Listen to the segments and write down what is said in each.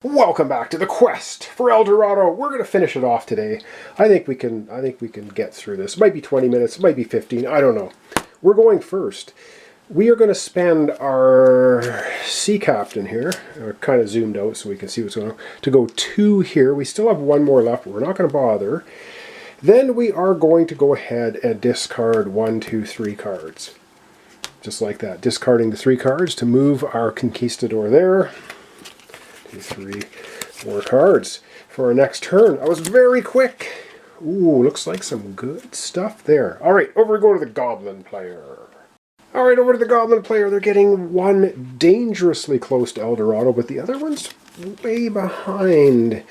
Welcome back to the quest for El Dorado. We're going to finish it off today. I think we can get through this. It might be 20 minutes, it might be 15, I don't know. We're going first. We are going to spend our sea captain here, kind of zoomed out so we can see what's going on, to go 2 here. We still have 1 more left, but we're not going to bother. Then we are going to go ahead and discard 1, 2, 3 cards. Just like that. Discarding the 3 cards to move our conquistador there. 2, 3, 4 cards for our next turn. I was very quick. Ooh, looks like some good stuff there. Alright, over we go to the goblin player. Alright, over to the goblin player. They're getting 1 dangerously close to El Dorado, but the other one's way behind.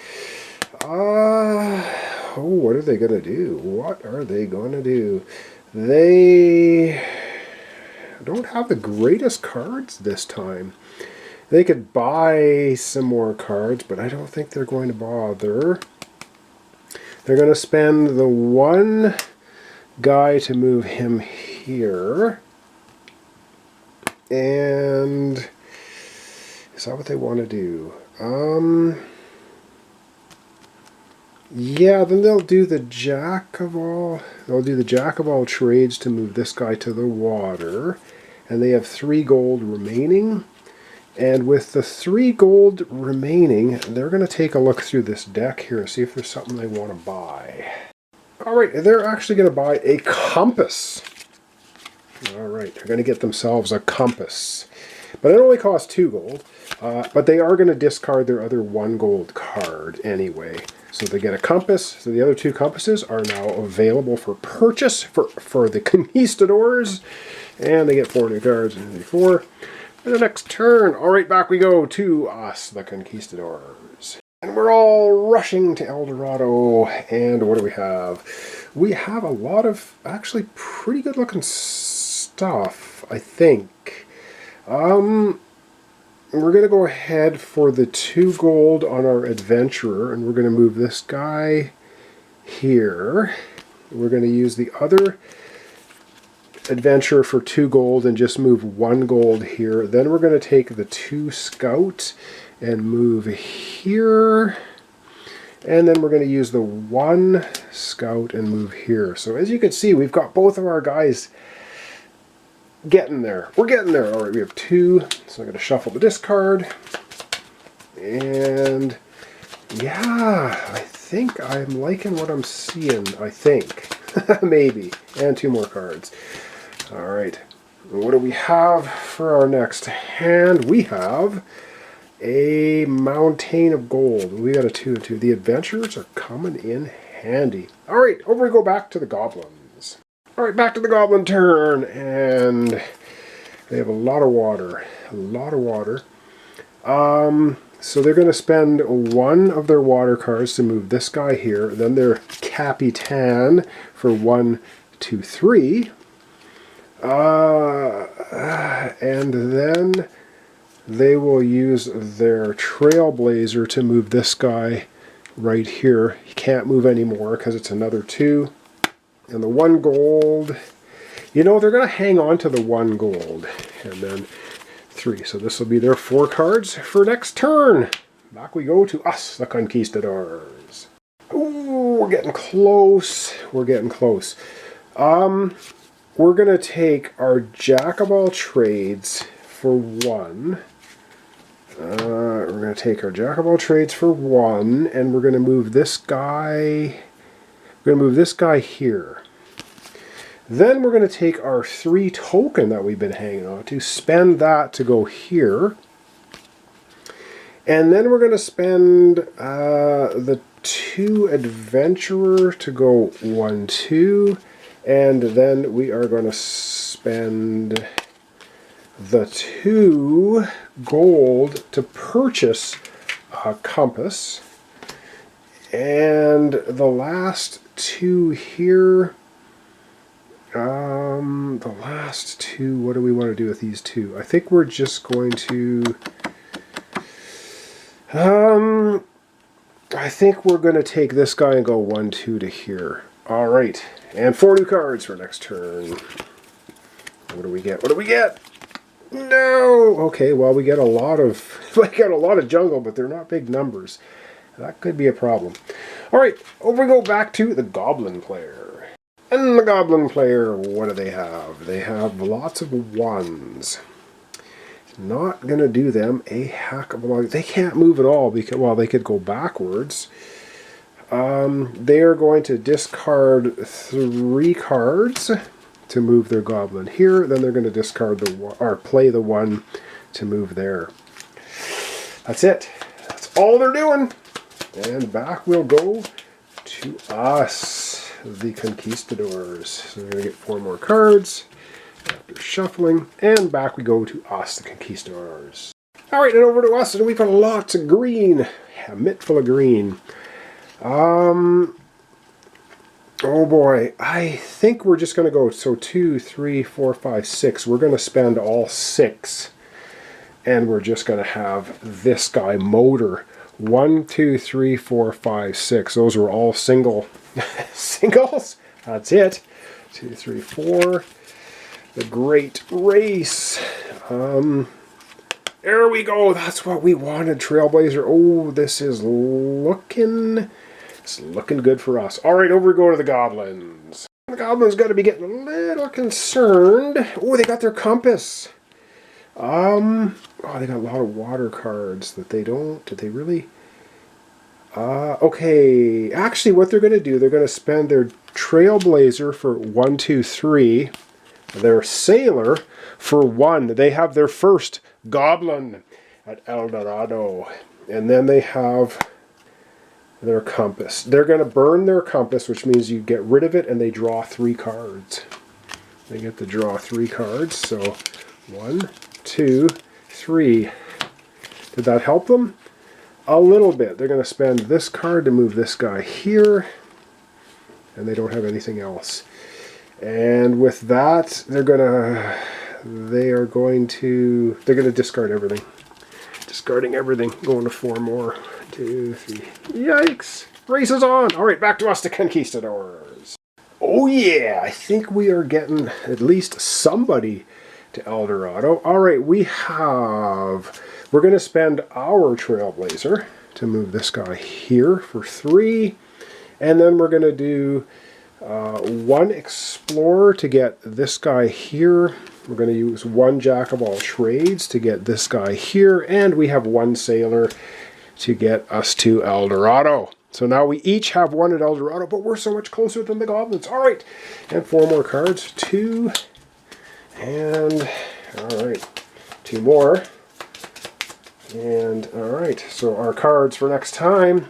What are they going to do? What are they going to do? They don't have the greatest cards this time. They could buy some more cards, but I don't think they're going to bother. They're going to spend the 1 guy to move him here. And is that what they want to do? Yeah, then they'll do the jack of all trades to move this guy to the water. And they have 3 gold remaining. And with the 3 gold remaining, they're going to take a look through this deck here and see if there's something they want to buy. Alright, they're actually going to buy a compass. Alright, they're going to get themselves a compass. But it only costs 2 gold. But they are going to discard their other 1 gold card anyway. So they get a compass. So the other 2 compasses are now available for purchase for the conquistadors. And they get 4 new cards. 4. For the next turn. Alright, back we go to us, the conquistadors. And we're all rushing to El Dorado. And what do we have? We have a lot of actually pretty good looking stuff, I think. We're going to go ahead for the 2 gold on our adventurer. And we're going to move this guy here. We're going to use the other adventure for 2 gold and just move 1 gold here. Then we're going to take the 2 scout and move here. And then we're going to use the 1 scout and move here. So as you can see, we've got both of our guys getting there. We're getting there. Alright, we have 2. So I'm going to shuffle the discard. And yeah, I think I'm liking what I'm seeing. I think. Maybe. And 2 more cards. Alright, what do we have for our next hand? We have a mountain of gold. We got a 2 and 2. The adventurers are coming in handy. Alright, over we go back to the goblins. Alright, back to the goblin turn. And they have a lot of water. A lot of water. So they're going to spend 1 of their water cards to move this guy here. Then their Capitan for 1, 2, 3. And then they will use their Trailblazer to move this guy right here. He can't move anymore because it's another 2. And the 1 gold, you know, they're going to hang on to the 1 gold. And then 3. So this will be their 4 cards for next turn. Back we go to us, the conquistadors. Ooh, we're getting close. We're getting close. We're going to take our jack of all trades for 1. We're going to take our jack of all trades for 1, and we're going to move this guy. We're going to move this guy here. Then we're going to take our 3 token that we've been hanging on to, spend that to go here. And then we're going to spend the 2 adventurer to go 1, 2. And then we are going to spend the 2 gold to purchase a compass. And the last 2 here, the last 2, what do we want to do with these 2? I think we're just going to, I think we're going to take this guy and go 1, 2 to here. Alright, and 4 new cards for next turn. What do we get? What do we get? No! Okay, well, we get a lot of jungle, but they're not big numbers. That could be a problem. Alright, over we go back to the Goblin player. And the Goblin player, what do they have? They have lots of ones. Not going to do them a heck of a lot. They can't move at all because, well, they could go backwards. They are going to discard 3 cards to move their goblin here. Then they're going to discard play the 1 to move there. That's it. That's all they're doing. And back we'll go to us, the Conquistadors. So we're going to get 4 more cards after shuffling, and back we go to us, the Conquistadors. Alright, and over to us, and we've got lots of green. A mitt full of green. Oh boy, I think we're just going to go, so 2, 3, 4, 5, 6. We're going to spend all 6. And we're just going to have this guy, Motor. 1, 2, 3, 4, 5, 6. Those were all singles. That's it. 2, 3, 4. The Great Race. There we go. That's what we wanted, Trailblazer. Oh, this is looking... It's looking good for us. Alright, over we go to the Goblins. The Goblins got to be getting a little concerned. Oh, they got their compass. Oh, they got a lot of water cards that they don't... Did they really... okay. Actually, what they're going to do, they're going to spend their Trailblazer for 1, 2, 3. Their Sailor for 1. They have their first Goblin at El Dorado. And then they have their compass. They're going to burn their compass, which means you get rid of it and they draw 3 cards. They get to draw 3 cards. So 1, 2, 3. Did that help them? A little bit. They're going to spend this card to move this guy here. And they don't have anything else. And with that, they're going to discard everything. Discarding everything. Going to 4 more. 2, 3. Yikes! Race is on! Alright, back to us, the Conquistadors. Oh yeah! I think we are getting at least somebody to El Dorado. Alright, we're going to spend our Trailblazer to move this guy here for 3. And then we're going to do 1 Explorer to get this guy here. We're going to use 1 Jack of all trades to get this guy here. And we have 1 Sailor to get us to El Dorado. So now we each have 1 at El Dorado, but we're so much closer than the Goblins. All right, and 4 more cards. 2, and all right, 2 more. And all right, so our cards for next turn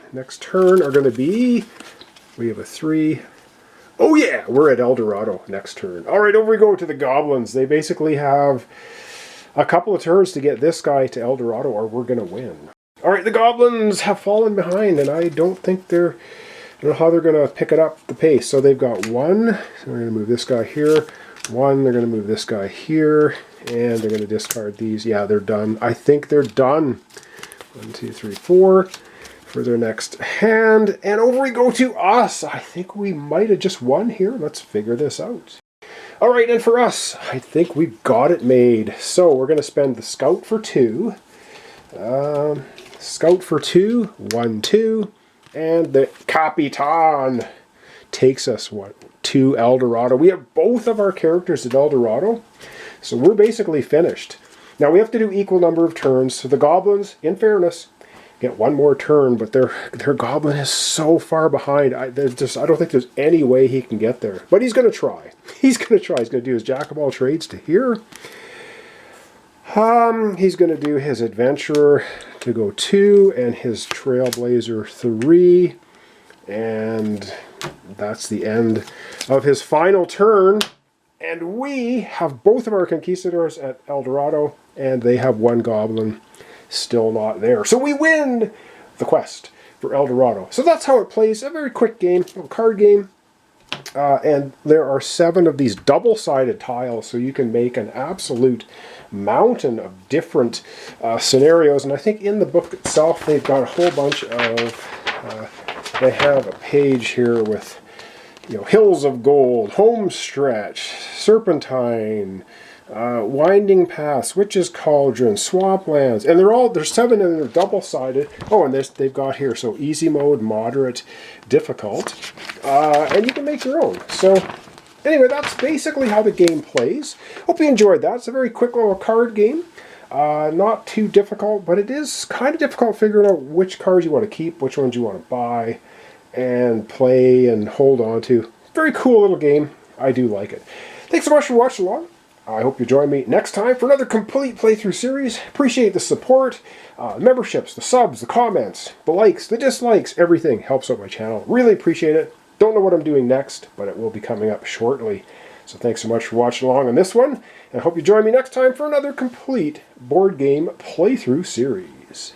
are going to be, we have a 3. Oh yeah, we're at El Dorado next turn. All right, over we go to the Goblins. They basically have a couple of turns to get this guy to El Dorado, or we're going to win. All right, the Goblins have fallen behind, and I don't know how they're going to pick it up the pace. So they've got 1. So we're going to move this guy here. 1. They're going to move this guy here, and they're going to discard these. Yeah, they're done. I think they're done. 1, 2, 3, 4 for their next hand. And over we go to us. I think we might have just won here. Let's figure this out. All right, and for us, I think we've got it made. So we're going to spend the Scout for 2. Scout for 2, 1, 2, and the Capitan takes us, to El Dorado. We have both of our characters at El Dorado, so we're basically finished. Now we have to do equal number of turns, so the Goblins, in fairness, get 1 more turn, but their Goblin is so far behind, I don't think there's any way he can get there. But he's going to try. He's going to try. He's going to do his Jack of all trades to here. He's going to do his Adventurer to go 2 and his Trailblazer 3, and that's the end of his final turn. And we have both of our Conquistadors at El Dorado, and they have 1 Goblin still not there. So we win the quest for El Dorado. So that's how it plays. A very quick game, a card game. And there are 7 of these double-sided tiles, so you can make an absolute mountain of different scenarios. And I think in the book itself, they've got a whole bunch of, they have a page here with, Hills of Gold, Home Stretch, Serpentine, Winding Paths, Witch's Cauldron, Swamplands, and there's 7 and they're double-sided. Oh, and they've got here, so easy mode, moderate, difficult, and you can make your own. So anyway, that's basically how the game plays. Hope you enjoyed that. It's a very quick little card game. Not too difficult, but it is kind of difficult figuring out which cards you want to keep, which ones you want to buy, and play and hold on to. Very cool little game. I do like it. Thanks so much for watching along. I hope you join me next time for another complete playthrough series. Appreciate the support, memberships, the subs, the comments, the likes, the dislikes, everything helps out my channel. Really appreciate it. Don't know what I'm doing next, but it will be coming up shortly. So thanks so much for watching along on this one, and I hope you join me next time for another complete board game playthrough series.